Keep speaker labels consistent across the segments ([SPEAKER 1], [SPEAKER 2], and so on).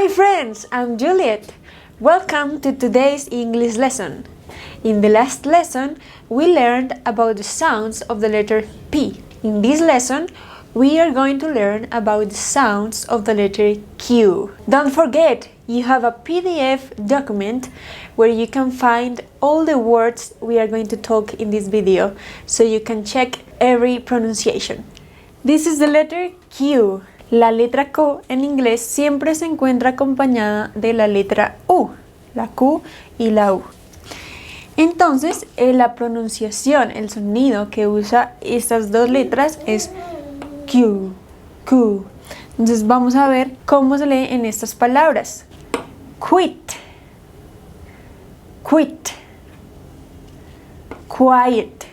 [SPEAKER 1] Hi friends, I'm Juliet. Welcome to today's English lesson. In the last lesson, we learned about the sounds of the letter P. In this lesson, we are going to learn about the sounds of the letter Q. Don't forget, you have a PDF document where you can find all the words we are going to talk in this video, so you can check every pronunciation. This is the letter Q. La letra Q en inglés siempre se encuentra acompañada de la letra U, la Q y la U. Entonces, la pronunciación, el sonido que usa estas dos letras es Q, Q. Entonces vamos a ver cómo se lee en estas palabras. Quit, quit, quiet,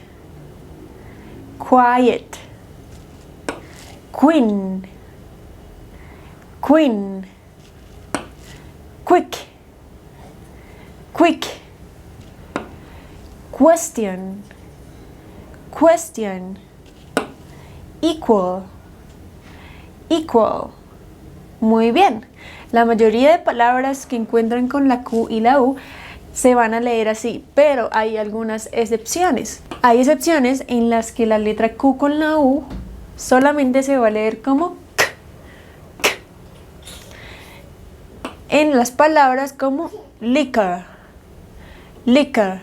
[SPEAKER 1] quiet, queen, queen, quick, quick, question, question, equal, equal. Muy bien. La mayoría de palabras que encuentran con la Q y la U se van a leer así, pero hay algunas excepciones. Hay excepciones en las que la letra Q con la U solamente se va a leer como K, K. En las palabras como liquor, liquor,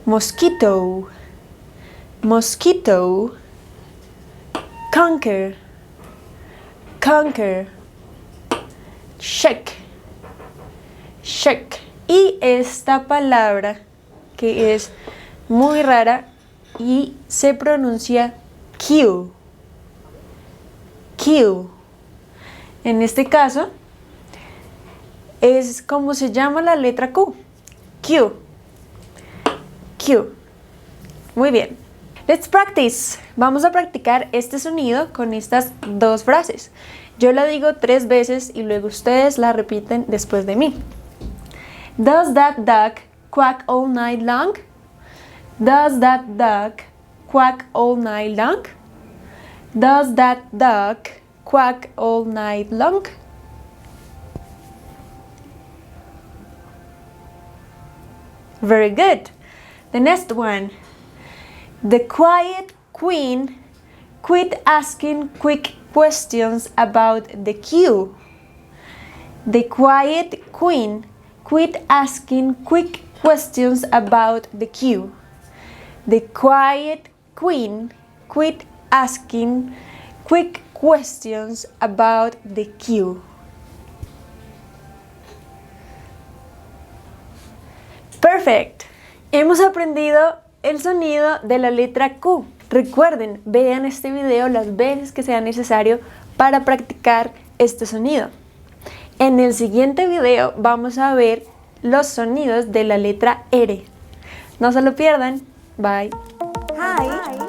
[SPEAKER 1] mosquito, mosquito, conquer, conquer, shake, shake. Y esta palabra que es muy rara y se pronuncia Q, Q. En este caso es como se llama la letra Q, Q, Q. Muy bien. Let's practice. Vamos a practicar este sonido con estas dos frases. Yo la digo 3 veces y luego ustedes la repiten después de mí. Does that duck quack all night long? Does that duck quack all night long? Does that duck quack all night long? Very good. The next one. The quiet queen quit asking quick questions about the Q. The quiet queen quit asking quick questions about the Q. The quiet queen quit asking quick questions about the Q. Perfect. Hemos aprendido el sonido de la letra Q. Recuerden, vean este video las veces que sea necesario para practicar este sonido. En el siguiente video vamos a ver los sonidos de la letra R. No se lo pierdan. Bye.
[SPEAKER 2] Hi.